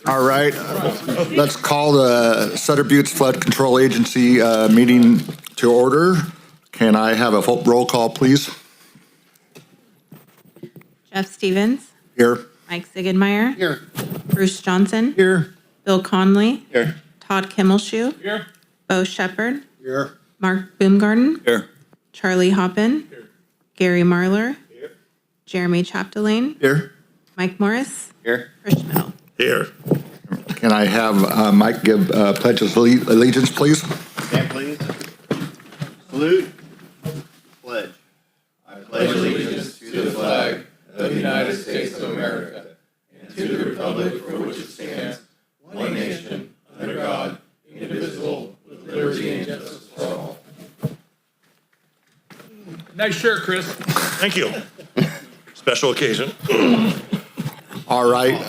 All right, let's call the Sutter Butte Flood Control Agency meeting to order. Can I have a roll call, please? Jeff Stevens. Here. Mike Ziegenmeyer. Here. Bruce Johnson. Here. Bill Conley. Here. Todd Kimmelshoe. Here. Bo Shepherd. Here. Mark Boomgarden. Here. Charlie Hoppin. Here. Gary Marler. Here. Jeremy Chapdelaine. Here. Mike Morris. Here. Chris Schmidl. Here. Can I have Mike give pledge of allegiance, please? Stand, please. Salute. Pledge. I pledge allegiance to the flag of the United States of America and to the republic for which it stands, one nation, under God, indivisible, with liberty and justice for all. Nice shirt, Chris. Thank you. Special occasion. All right.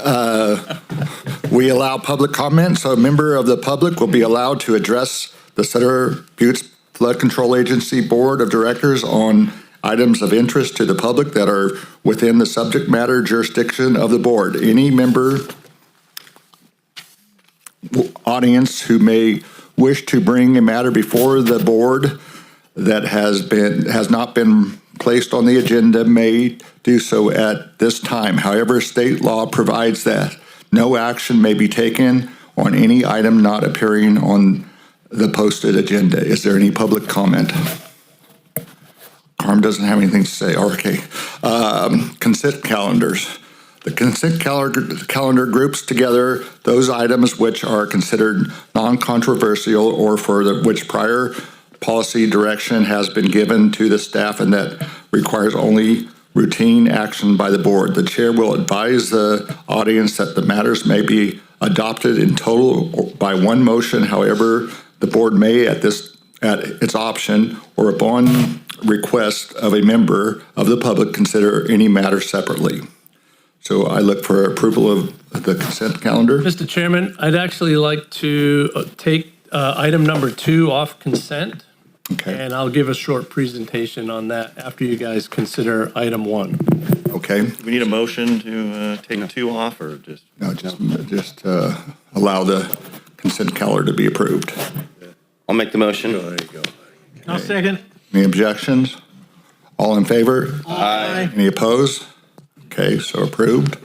We allow public comment, so a member of the public will be allowed to address the Sutter Butte Flood Control Agency Board of Directors on items of interest to the public that are within the subject matter jurisdiction of the board. Any member audience who may wish to bring a matter before the board that has not been placed on the agenda may do so at this time. However, state law provides that no action may be taken on any item not appearing on the posted agenda. Is there any public comment? Carm doesn't have anything to say. Okay. Consent calendars. The consent calendar groups together those items which are considered non-controversial or for which prior policy direction has been given to the staff and that requires only routine action by the board. The chair will advise the audience that the matters may be adopted in total by one motion. However, the board may at its option or upon request of a member of the public consider any matter separately. So I look for approval of the consent calendar. Mr. Chairman, I'd actually like to take item number 2 off consent. Okay. And I'll give a short presentation on that after you guys consider item 1. Okay. Do we need a motion to take 2 off or just? No, just allow the consent calendar to be approved. I'll make the motion. Oh, there you go. I'll second. Any objections? All in favor? Aye. Any opposed? Okay, so approved.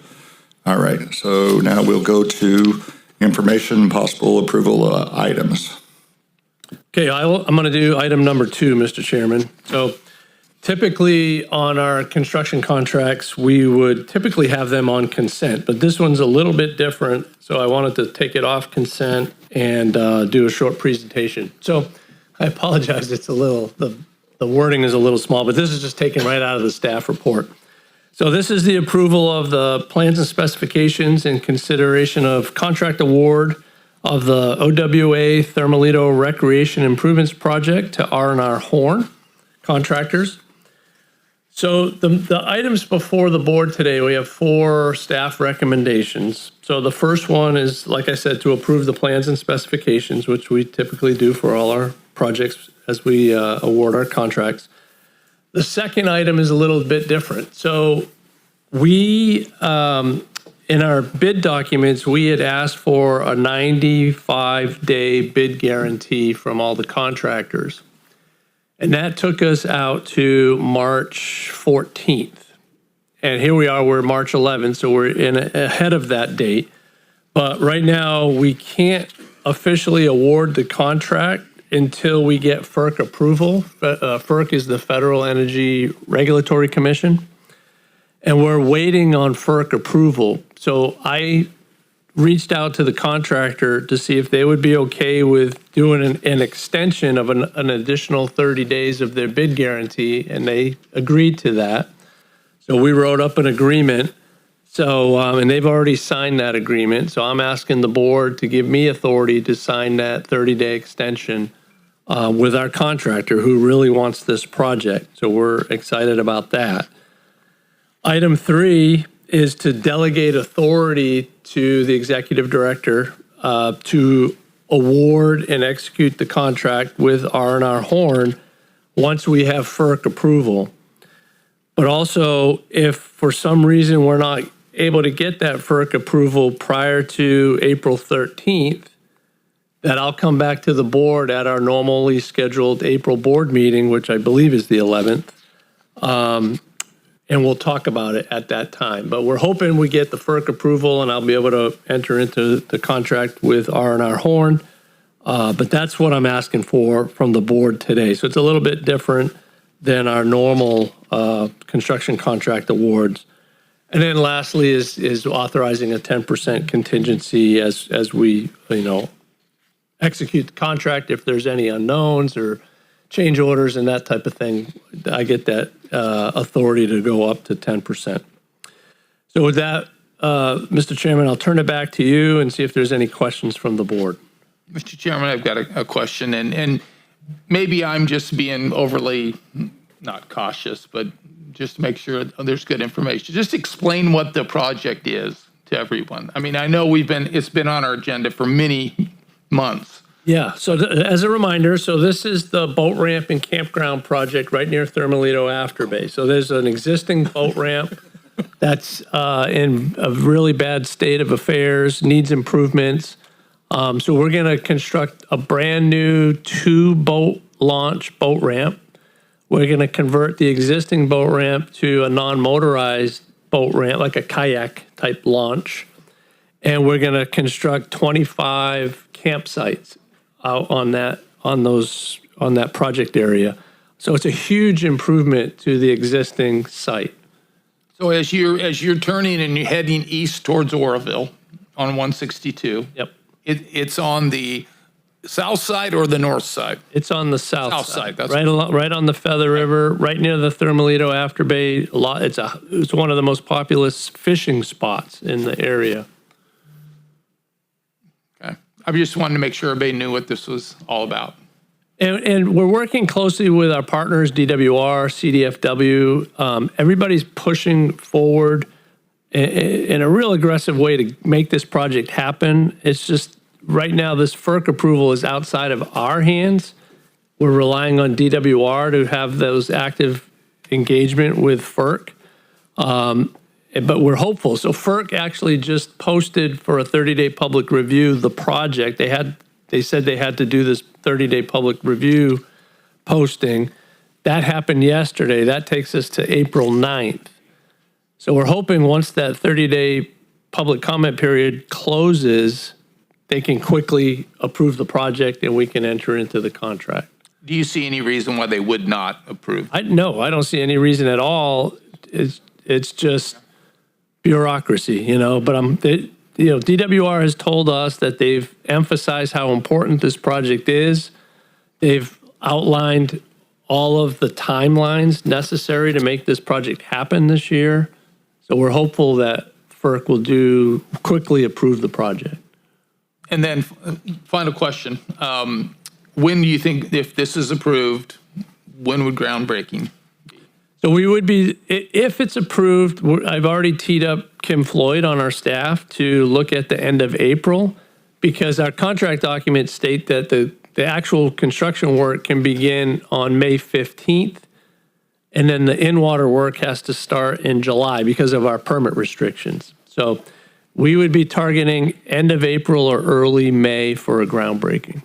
All right, so now we'll go to information and possible approval items. Okay, I'm going to do item number 2, Mr. Chairman. So typically on our construction contracts, we would typically have them on consent, but this one's a little bit different. So I wanted to take it off consent and do a short presentation. So I apologize, it's a little, the wording is a little small, but this is just taken right out of the staff report. So this is the approval of the plans and specifications in consideration of contract award of the OWA Thermalito Recreation Improvements Project to R&R Horn contractors. So the items before the board today, we have 4 staff recommendations. So the first one is, like I said, to approve the plans and specifications, which we typically do for all our projects as we award our contracts. The second item is a little bit different. So we, in our bid documents, we had asked for a 95-day bid guarantee from all the contractors. And that took us out to March 14th. And here we are, we're March 11th, so we're ahead of that date. But right now, we can't officially award the contract until we get FERC approval. FERC is the Federal Energy Regulatory Commission. And we're waiting on FERC approval. So I reached out to the contractor to see if they would be okay with doing an extension of an additional 30 days of their bid guarantee, and they agreed to that. So we wrote up an agreement. So, and they've already signed that agreement. So I'm asking the board to give me authority to sign that 30-day extension with our contractor who really wants this project. So we're excited about that. Item 3 is to delegate authority to the executive director to award and execute the contract with R&R Horn once we have FERC approval. But also, if for some reason we're not able to get that FERC approval prior to April 13th, that I'll come back to the board at our normally scheduled April board meeting, which I believe is the 11th. And we'll talk about it at that time. But we're hoping we get the FERC approval and I'll be able to enter into the contract with R&R Horn. But that's what I'm asking for from the board today. So it's a little bit different than our normal construction contract awards. And then lastly is authorizing a 10% contingency as we, execute the contract. If there's any unknowns or change orders and that type of thing, I get that authority to go up to 10%. So with that, Mr. Chairman, I'll turn it back to you and see if there's any questions from the board. Mr. Chairman, I've got a question, and maybe I'm just being overly, not cautious, but just to make sure there's good information. Just explain what the project is to everyone. I mean, I know it's been on our agenda for many months. Yeah, so as a reminder, so this is the boat ramp and campground project right near Thermalito Afterbay. So there's an existing boat ramp that's in a really bad state of affairs, needs improvements. So we're going to construct a brand new 2-boat launch boat ramp. We're going to convert the existing boat ramp to a non-motorized boat ramp, like a kayak type launch. And we're going to construct 25 campsites out on that project area. So it's a huge improvement to the existing site. So as you're turning and you're heading east towards Oroville on 162. Yep. It's on the south side or the north side? It's on the south South side. side, that's Right on the Feather River, right near the Thermalito Afterbay. It's one of the most populous fishing spots in the area. Okay. I just wanted to make sure everybody knew what this was all about. And we're working closely with our partners, DWR, CDFW. Everybody's pushing forward in a real aggressive way to make this project happen. It's just right now this FERC approval is outside of our hands. We're relying on DWR to have those active engagement with FERC. But we're hopeful. So FERC actually just posted for a 30-day public review the project. They said they had to do this 30-day public review posting. That happened yesterday. That takes us to April 9th. So we're hoping once that 30-day public comment period closes, they can quickly approve the project and we can enter into the contract. Do you see any reason why they would not approve? No, I don't see any reason at all. It's just bureaucracy, but DWR has told us that they've emphasized how important this project is. They've outlined all of the timelines necessary to make this project happen this year. So we're hopeful that FERC will quickly approve the project. And then final question. When do you think, if this is approved, when would groundbreaking? So we would be, if it's approved, I've already teed up Kim Floyd on our staff to look at the end of April, because our contract documents state that the actual construction work can begin on May 15th, and then the in-water work has to start in July because of our permit restrictions. So we would be targeting end of April or early May for a groundbreaking.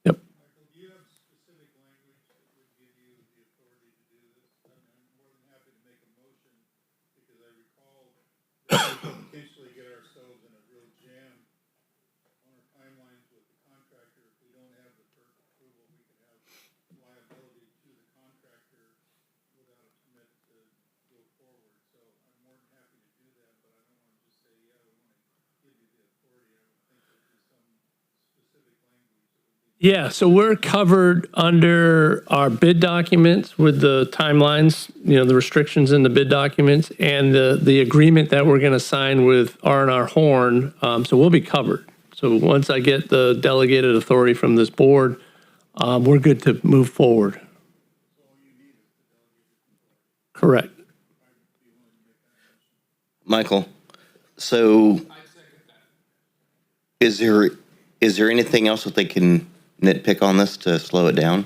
Yep. Do you have specific language that would give you the authority to do this? I'm more than happy to make a motion, because I recall that we could potentially get ourselves in a real jam on our timelines with the contractor. If we don't have the FERC approval, we could have liability to the contractor without a permit to go forward. So I'm more than happy to do that, but I don't want to just say, yeah, we want to give you the authority. I would think there'd be some specific language that would be. Yeah, so we're covered under our bid documents with the timelines, the restrictions in the bid documents, and the agreement that we're going to sign with R&R Horn. So we'll be covered. So once I get the delegated authority from this board, we're good to move forward. Correct. Michael, so is there anything else that they can nitpick on this to slow it down?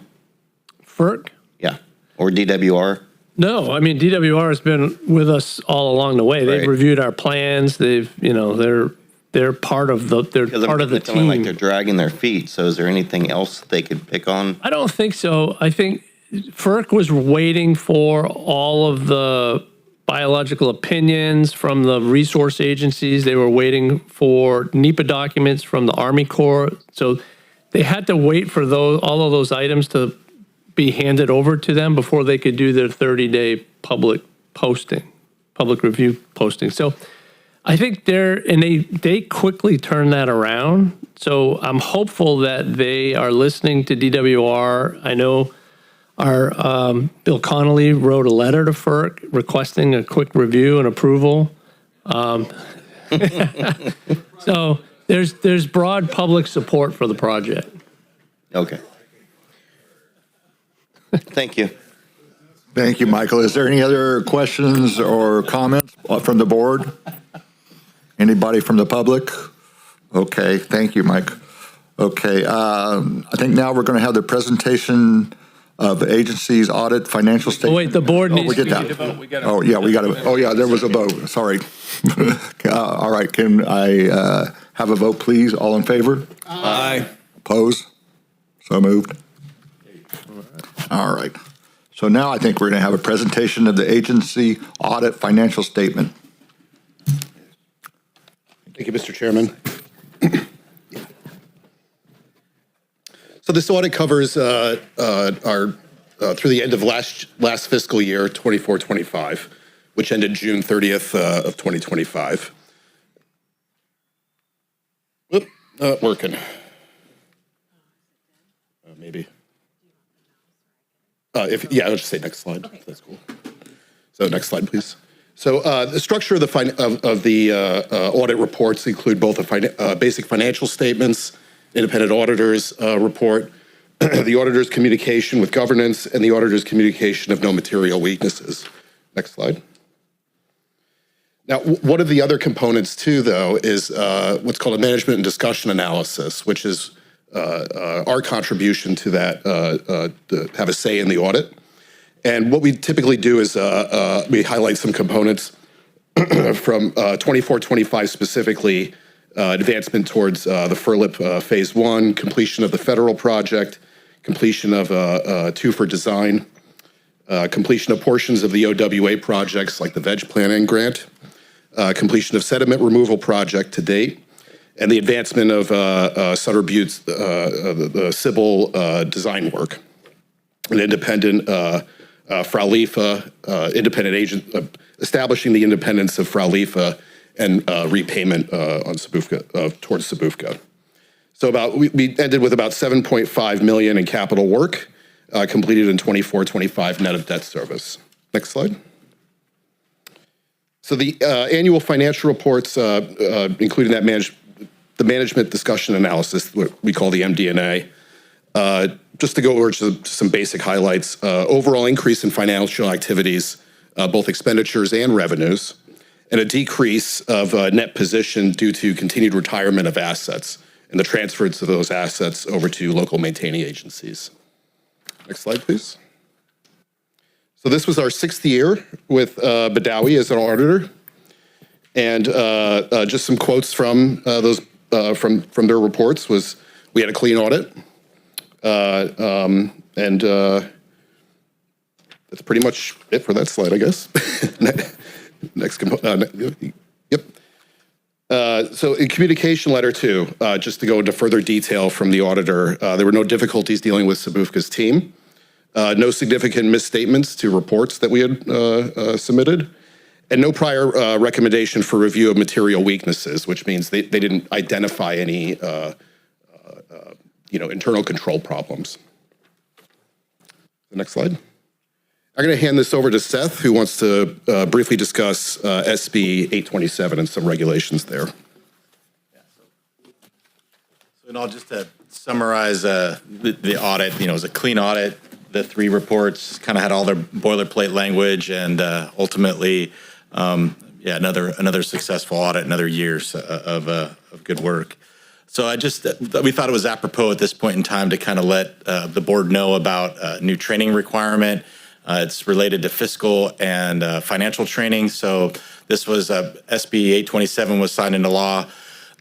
FERC? Yeah, or DWR? No, I mean, DWR has been with us all along the way. They've Right. reviewed our plans. They've, they're part of the, they're Because part of the it's feeling like they're team. dragging their feet. So is there anything else they could pick on? I don't think so. I think FERC was waiting for all of the biological opinions from the resource agencies. They were waiting for NEPA documents from the Army Corps. So they had to wait for all of those items to be handed over to them before they could do their 30-day public review posting. So I think they quickly turned that around. So I'm hopeful that they are listening to DWR. I know our Bill Connolly wrote a letter to FERC requesting a quick review and approval. So there's broad public support for the project. Okay. Thank you. Thank you, Michael. Is there any other questions or comments from the board? Anybody from the public? Okay, thank you, Mike. Okay, I think now we're going to have the presentation of agencies audit financial statement. Oh, wait, the board Oh, needs we to did that. Oh, yeah, we got to, oh, yeah, there was a vote. Sorry. All right, can I have a vote, please? All in favor? Aye. Oppose? So moved. All right. So now I think we're going to have a presentation of the agency audit financial statement. Thank you, Mr. Chairman. So this audit covers our through the end of last fiscal year, 24-25, which ended June 30th of 2025. Whoop, not working. Maybe. I'll just say next slide. Okay. That's cool. So next slide, please. So the structure of the audit reports include both basic financial statements, independent auditor's report, the auditor's communication with governance, and the auditor's communication of no material weaknesses. Next slide. Now, one of the other components too, though, is what's called a management and discussion analysis, which is our contribution to that, to have a say in the audit. And what we typically do is we highlight some components from 24-25 specifically, advancement towards the FERLIP Phase 1, completion of the federal project, completion of 2 for design, completion of portions of the OWA projects like the veg planning grant, completion of sediment removal project to date, and the advancement of Sutter Butte's the civil design work. An independent Frau Liefa, independent agent, establishing the independence of Frau Liefa and repayment on Sabufka, towards Sabufka. So we ended with about $7.5 million in capital work completed in 24-25 net of debt service. Next slide. So the annual financial reports, including the management discussion analysis, what we call the MD&A. Just to go over some basic highlights, overall increase in financial activities, both expenditures and revenues, and a decrease of net position due to continued retirement of assets and the transfers of those assets over to local maintaining agencies. Next slide, please. So this was our 6th year with Badawi as an auditor, and just some quotes from those from their reports was we had a clean audit. And that's pretty much it for that slide, I guess. Next component. Yep. So in communication letter 2, just to go into further detail from the auditor, there were no difficulties dealing with Sabufka's team. No significant misstatements to reports that we had submitted. And no prior recommendation for review of material weaknesses, which means they didn't identify any internal control problems. The next slide. I'm going to hand this over to Seth, who wants to briefly discuss SB 827 and some regulations there. And I'll just summarize the audit. It was a clean audit. The 3 reports kind of had all their boilerplate language, and ultimately, another successful audit, another years of good work. So we thought it was apropos at this point in time to kind of let the board know about a new training requirement It's related to fiscal and financial training. So this was SB 827 was signed into law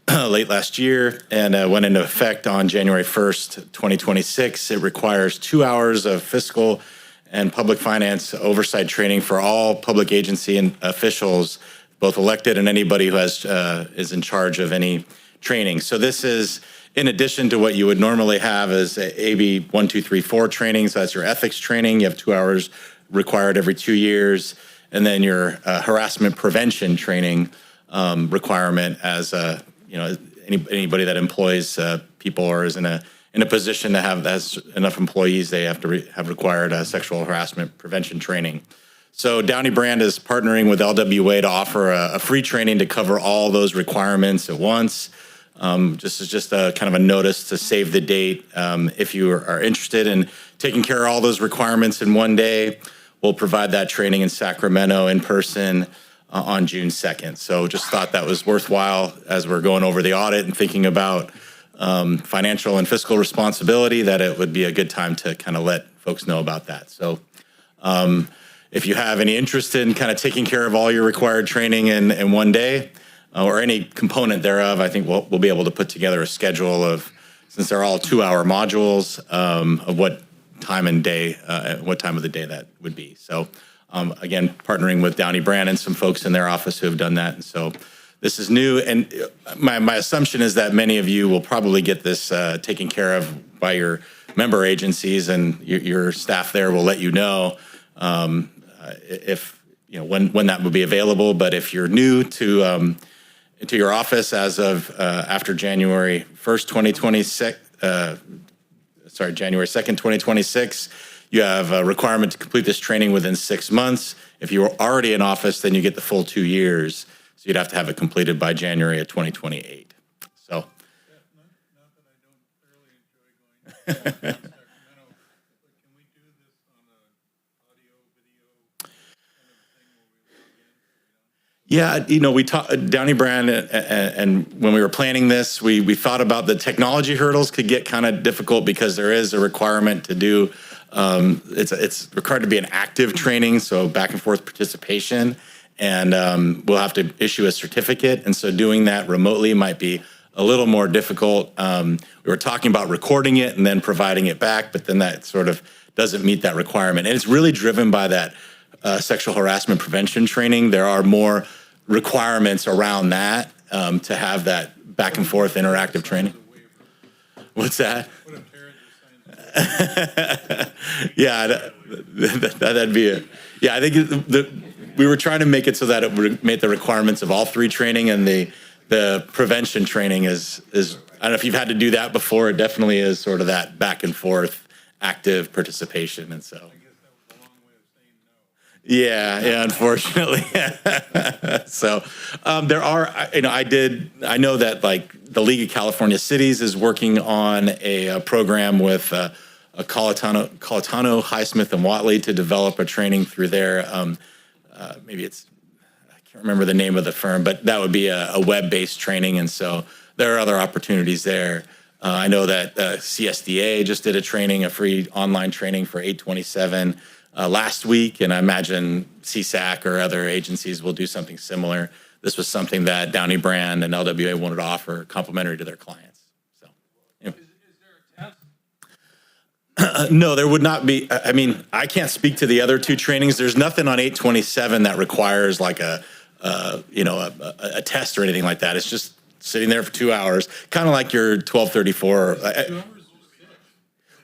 late last year and went into effect on January 1st, 2026. It requires 2 hours of fiscal and public finance oversight training for all public agency and officials, both elected and anybody who is in charge of any training. So this is in addition to what you would normally have as AB 1234 training. So that's your ethics training. You have 2 hours required every 2 years. And then your harassment prevention training requirement as anybody that employs people or is in a position to have enough employees, they have to have required sexual harassment prevention training. So Downey Brand is partnering with LWA to offer a free training to cover all those requirements at once. Just a kind of a notice to save the date. If you are interested in taking care of all those requirements in one day, we'll provide that training in Sacramento in person on June 2nd. So just thought that was worthwhile as we're going over the audit and thinking about financial and fiscal responsibility, that it would be a good time to kind of let folks know about that. So if you have any interest in kind of taking care of all your required training in one day, or any component thereof, I think we'll be able to put together a schedule of, since they're all 2 hour modules, of what time and day, what time of the day that would be. So again, partnering with Downey Brand and some folks in their office who have done that. And so this is new. And my assumption is that many of you will probably get this taken care of by your member agencies, and your staff there will let you know if, when that will be available. But if you're new to your office as of after January 1st, 2026, January 2nd, 2026, you have a requirement to complete this training within 6 months. If you were already in office, then you get the full 2 years. So you'd have to have it completed by January of 2028. So. Not that I don't thoroughly enjoy going to Sacramento, but can we do this on a audio, video kind of thing where we log in? Yeah, we talked Downey Brand, and when we were planning this, we thought about the technology hurdles could get kind of difficult because there is a requirement to do. It's required to be an active training, so back and forth participation, and we'll have to issue a certificate. And so doing that remotely might be a little more difficult. We were talking about recording it and then providing it back, but then that sort of doesn't meet that requirement. And it's really driven by that sexual harassment prevention training. There are more requirements around that to have that back and forth interactive training. What's that? Yeah, that'd be it. Yeah, I think we were trying to make it so that it would meet the requirements of all three training, and the prevention training is I don't know if you've had to do that before. It definitely is sort of that back and forth active participation, and so. Yeah, unfortunately. So there are, I know that like the League of California Cities is working on a program with Colatano, Highsmith, and Watley to develop a training through their, maybe I can't remember the name of the firm, but that would be a web-based training. And so there are other opportunities there. I know that CSDA just did a free online training for 827 last week, and I imagine CSAC or other agencies will do something similar. This was something that Downey Brand and LWA wanted to offer complimentary to their clients. So, yeah. Is there a test? No, there would not be. I mean, I can't speak to the other two trainings. There's nothing on 827 that requires like a test or anything like that. It's just sitting there for 2 hours, kind of like your 1234.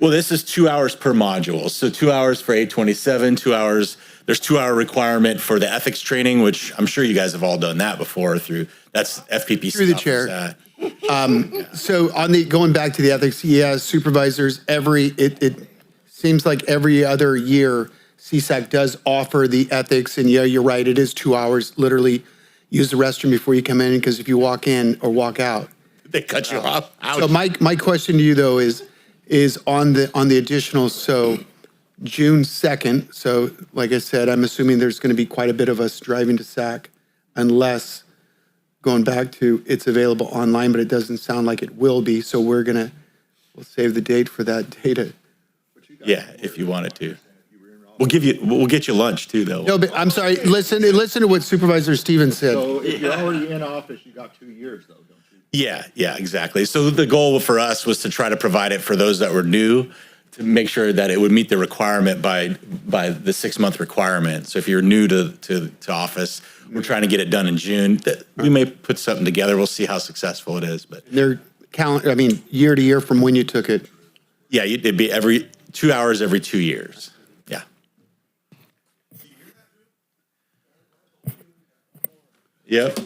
Well, this is 2 hours per module. So 2 hours for 827, 2 hours. There's 2 hour requirement for the ethics training, which I'm sure you guys have all done that before that's FPP through the chair. So going back to the ethics, supervisors, it seems like every other year CSAC does offer the ethics, and you're right, it is 2 hours. Literally use the restroom before you come in, because if you walk in or walk out, they cut you off. Ouch. So my question to you though is on the additional, so June 2nd. So like I said, I'm assuming there's going to be quite a bit of us driving to SAC, unless going back to it's available online, but it doesn't sound like it will be. So we'll save the date for that data. Yeah, if you wanted to. We'll get you lunch too, though. No, but I'm sorry, listen to what Supervisor Stevens said. So if you're already in office, you got 2 years though, don't you? Yeah, exactly. So the goal for us was to try to provide it for those that were new, to make sure that it would meet the requirement by the 6-month requirement. So if you're new to office, we're trying to get it done in June. We may put something together. We'll see how successful it is. But They're year to year from when you took it. yeah, it'd be every 2 hours every 2 years. Yeah. Yep.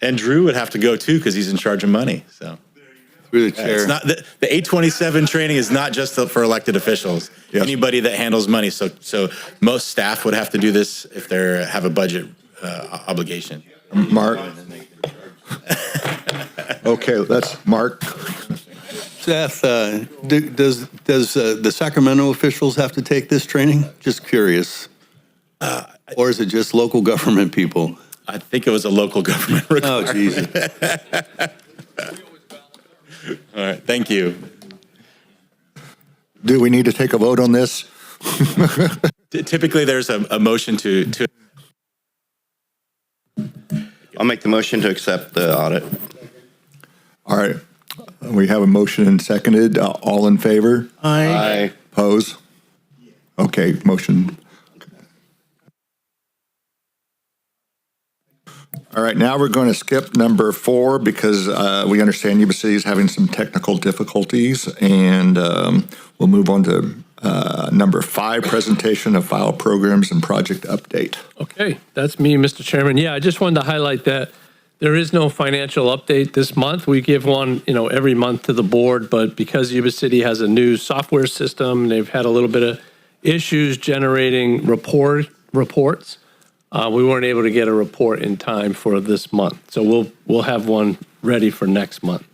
And Drew would have to go too because he's in charge of money. So. Through the Yeah, chair. it's not the 827 training is not just for elected officials. Yes. Anybody that handles money. So most staff would have to do this if they have a budget obligation. Mark? Okay, that's Mark. Seth, does the Sacramento officials have to take this training? Just curious. Or is it just local government people? I think it was a local government requirement. Oh, Jesus. All right, thank you. Do we need to take a vote on this? Typically, there's a motion to. I'll make the motion to accept the audit. All right, we have a motion and seconded. All in favor? Aye. Oppose? Okay, motion. All right, now we're going to skip number 4 because we understand Yuba City is having some technical difficulties, and we'll move on to number 5, presentation of file programs and project update. Okay, that's me, Mr. Chairman. Yeah, I just wanted to highlight that there is no financial update this month. We give one, every month to the board, but because Yuba City has a new software system, they've had a little bit of issues generating reports. We weren't able to get a report in time for this month, so we'll have one ready for next month.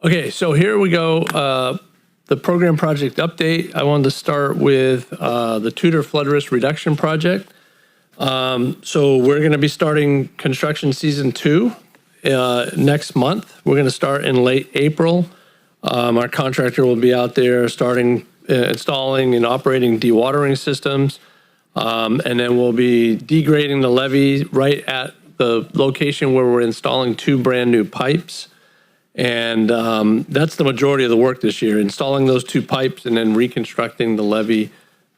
Okay, so here we go. The program project update. I wanted to start with the Tudor Flood Risk Reduction Project. So we're going to be starting construction season 2 next month. We're going to start in late April. Our contractor will be out there starting installing and operating dewatering systems. And then we'll be degrading the levee right at the location where we're installing 2 brand new pipes. And that's the majority of the work this year, installing those 2 pipes and then reconstructing the levee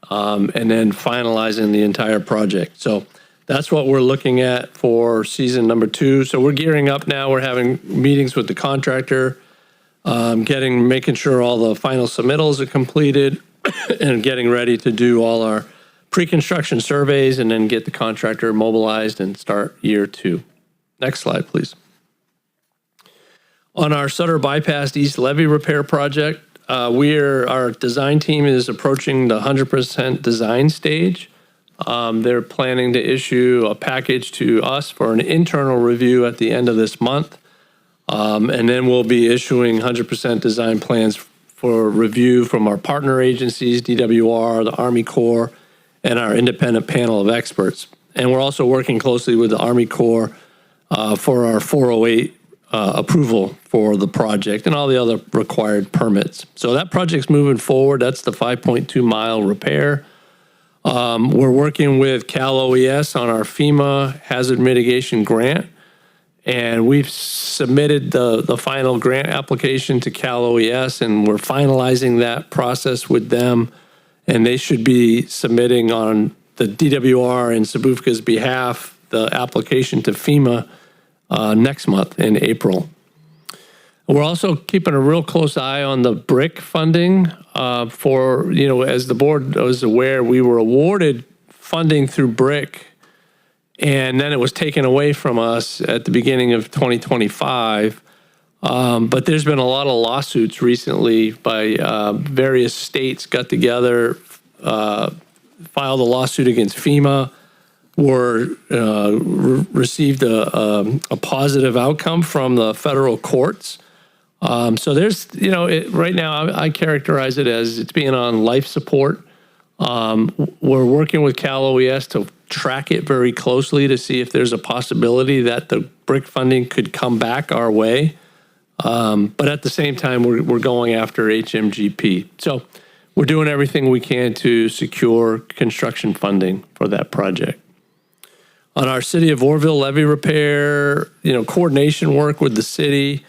and then finalizing the entire project. So that's what we're looking at for season number 2. So we're gearing up now. We're having meetings with the contractor, making sure all the final submittals are completed and getting ready to do all our pre-construction surveys and then get the contractor mobilized and start year 2. Next slide, please. On our Sutter Bypass East Levee Repair Project, our design team is approaching the 100% design stage. They're planning to issue a package to us for an internal review at the end of this month. And then we'll be issuing 100% design plans for review from our partner agencies, DWR, the Army Corps, and our independent panel of experts. And we're also working closely with the Army Corps for our 408 approval for the project and all the other required permits. So that project's moving forward. That's the 5.2 mile repair. We're working with Cal OES on our FEMA hazard mitigation grant. And we've submitted the final grant application to Cal OES, and we're finalizing that process with them. And they should be submitting on the DWR and Sabufka's behalf the application to FEMA next month in April. We're also keeping a real close eye on the BRIC funding for, as the board was aware, we were awarded funding through BRIC, and then it was taken away from us at the beginning of 2025. But there's been a lot of lawsuits recently by various states got together, filed a lawsuit against FEMA, received a positive outcome from the federal courts. So there's, right now I characterize it as it's being on life support. We're working with Cal OES to track it very closely to see if there's a possibility that the BRIC funding could come back our way. But at the same time, we're going after HMGP. So we're doing everything we can to secure construction funding for that project. On our City of Orville levee repair, coordination work with the city.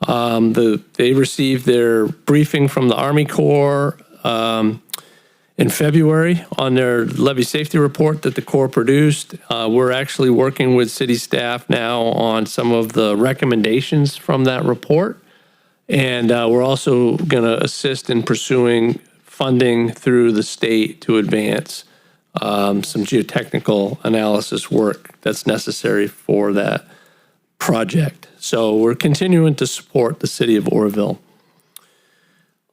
They received their briefing from the Army Corps in February on their levee safety report that the Corps produced. We're actually working with city staff now on some of the recommendations from that report. And we're also going to assist in pursuing funding through the state to advance some geotechnical analysis work that's necessary for that project. So we're continuing to support the City of Orville.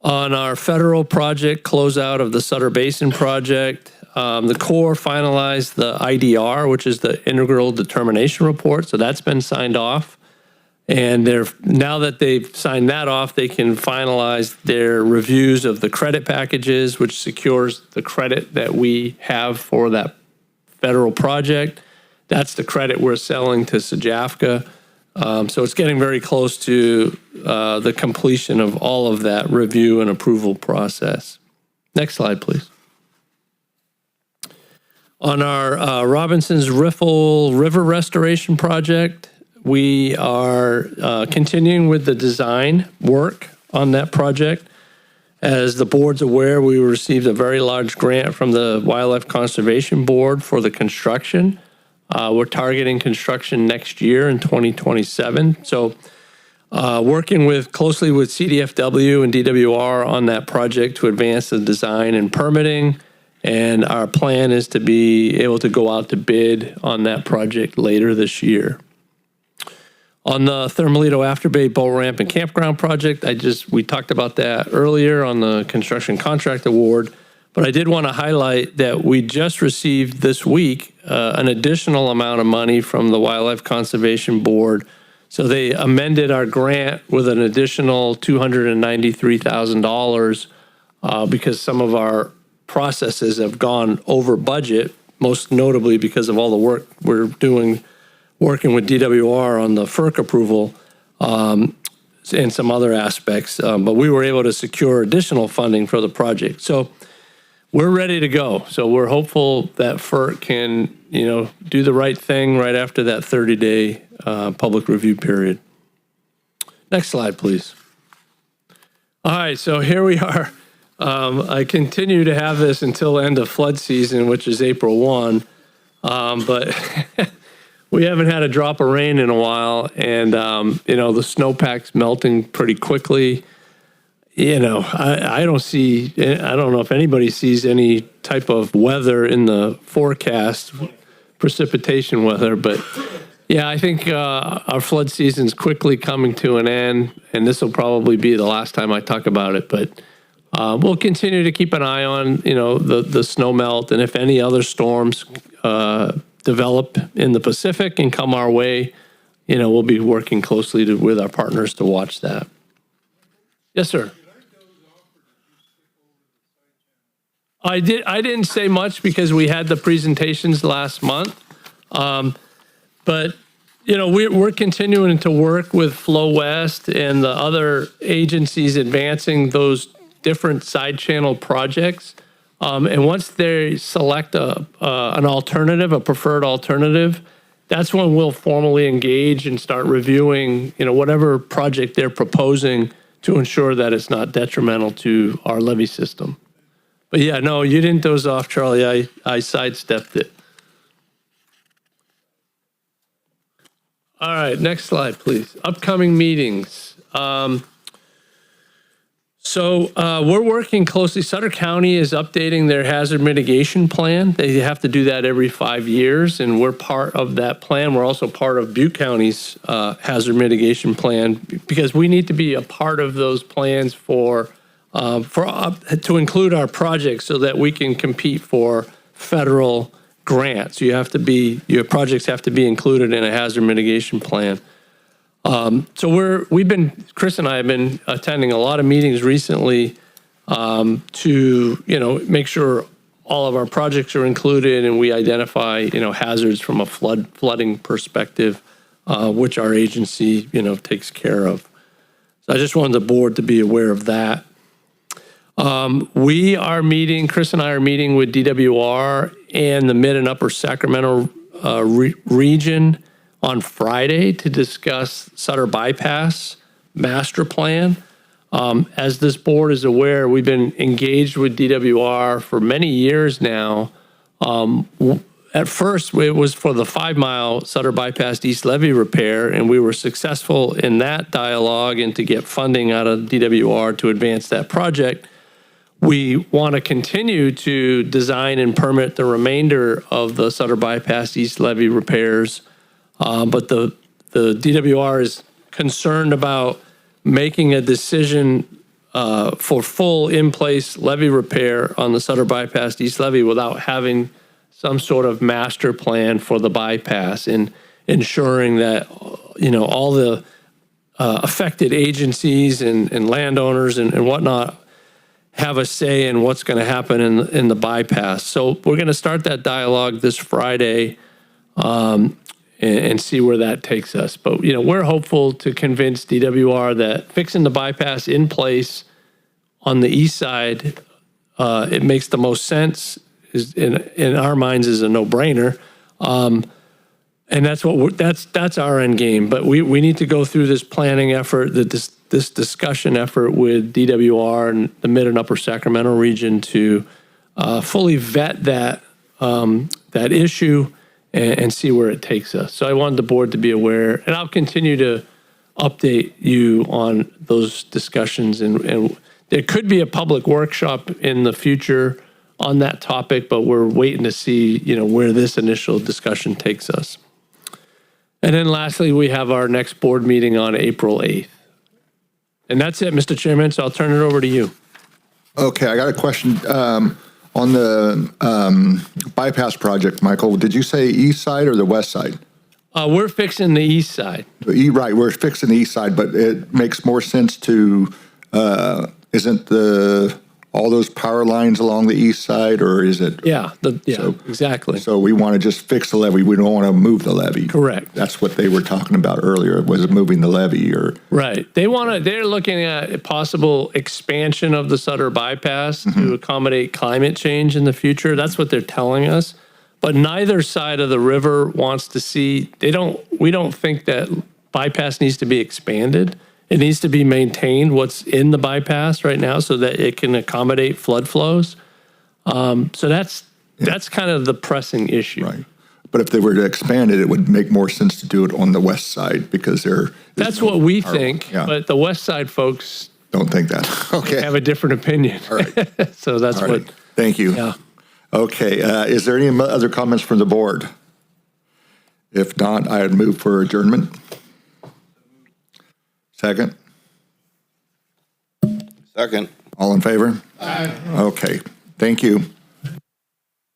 On our federal project closeout of the Sutter Basin project, the Corps finalized the IDR, which is the Integral Determination Report. So that's been signed off. And now that they've signed that off, they can finalize their reviews of the credit packages, which secures the credit that we have for that federal project. That's the credit we're selling to SJAFCA. So it's getting very close to the completion of all of that review and approval process. Next slide, please. On our Robinson's Riffle River Restoration Project, we are continuing with the design work on that project. As the board's aware, we received a very large grant from the Wildlife Conservation Board for the construction. We're targeting construction next year in 2027. So working closely with CDFW and DWR on that project to advance the design and permitting. And our plan is to be able to go out to bid on that project later this year. On the Thermalito Afterbay Boat Ramp and Campground project, we talked about that earlier on the construction contract award, but I did want to highlight that we just received this week an additional amount of money from the Wildlife Conservation Board. So they amended our grant with an additional $293,000 because some of our processes have gone over budget, most notably because of all the work we're doing working with DWR on the FERC approval and some other aspects. But we were able to secure additional funding for the project. So we're ready to go. So we're hopeful that FERC can, do the right thing right after that 30-day public review period. Next slide, please. All right, so here we are. I continue to have this until end of flood season, which is April 1. But we haven't had a drop of rain in a while, and the snowpack's melting pretty quickly. I don't know if anybody sees any type of weather in the forecast, precipitation weather, but yeah, I think our flood season's quickly coming to an end, and this will probably be the last time I talk about it, but we'll continue to keep an eye on, the snow melt, and if any other storms develop in the Pacific and come our way, we'll be working closely with our partners to watch that. Yes, sir. I didn't say much because we had the presentations last month, but we're continuing to work with Flow West and the other agencies advancing those different side channel projects. And once they select an alternative, a preferred alternative, that's when we'll formally engage and start reviewing, whatever project they're proposing to ensure that it's not detrimental to our levee system. But yeah, no, you didn't doze off, Charlie. I sidestepped it. All right, next slide, please. Upcoming meetings. So we're working closely. Sutter County is updating their hazard mitigation plan. They have to do that every 5 years, and we're part of that plan. We're also part of Butte County's hazard mitigation plan because we need to be a part of those plans to include our projects so that we can compete for federal grants. Your projects have to be included in a hazard mitigation plan. So Chris and I have been attending a lot of meetings recently to, make sure all of our projects are included and we identify, hazards from a flooding perspective, which our agency, takes care of. So I just wanted the board to be aware of that. We are meeting, Chris and I are meeting with DWR and the Mid and Upper Sacramento region on Friday to discuss Sutter Bypass master plan. As this board is aware, we've been engaged with DWR for many years now. At first, it was for the 5-mile Sutter Bypass East Levee repair, and we were successful in that dialogue and to get funding out of DWR to advance that project. We want to continue to design and permit the remainder of the Sutter Bypass East Levee repairs, but the DWR is concerned about making a decision for full in-place levee repair on the Sutter Bypass East Levee without having some sort of master plan for the bypass and ensuring that, all the affected agencies and landowners and whatnot have a say in what's going to happen in the bypass. So we're going to start that dialogue this Friday and see where that takes us. But, we're hopeful to convince DWR that fixing the bypass in place on the east side, it makes the most sense. Is in our minds is a no-brainer, and that's what that's our end game. But we need to go through this planning effort, this discussion effort with DWR and the Mid and Upper Sacramento region to fully vet that issue and see where it takes us. So I wanted the board to be aware, and I'll continue to update you on those discussions. And there could be a public workshop in the future on that topic, but we're waiting to see, where this initial discussion takes us. And then lastly, we have our next board meeting on April 8th. And that's it, Mr. Chairman, so I'll turn it over to you. Okay, I got a question on the bypass project, Michael. Did you say east side or the west side? We're fixing the east side. Right, we're fixing the east side, but it makes more sense to, isn't all those power lines along the east side, or is it? Yeah, exactly. So we want to just fix the levee. We don't want to move the levee. Correct. That's what they were talking about earlier, was moving the levee or. Right. They're looking at a possible expansion of the Sutter bypass to accommodate climate change in the future. That's what they're telling us. But neither side of the river wants to see, we don't think that bypass needs to be expanded. It needs to be maintained what's in the bypass right now so that it can accommodate flood flows. So that's kind of the pressing issue. Right. But if they were to expand it, it would make more sense to do it on the west side because that's what we think, but the west side folks don't think that. Okay. Have a different opinion. All right. So that's what. Thank you. Yeah. Okay. Is there any other comments from the board? If not, I would move for adjournment. Second? Second. All in favor? Aye. Okay. Thank you.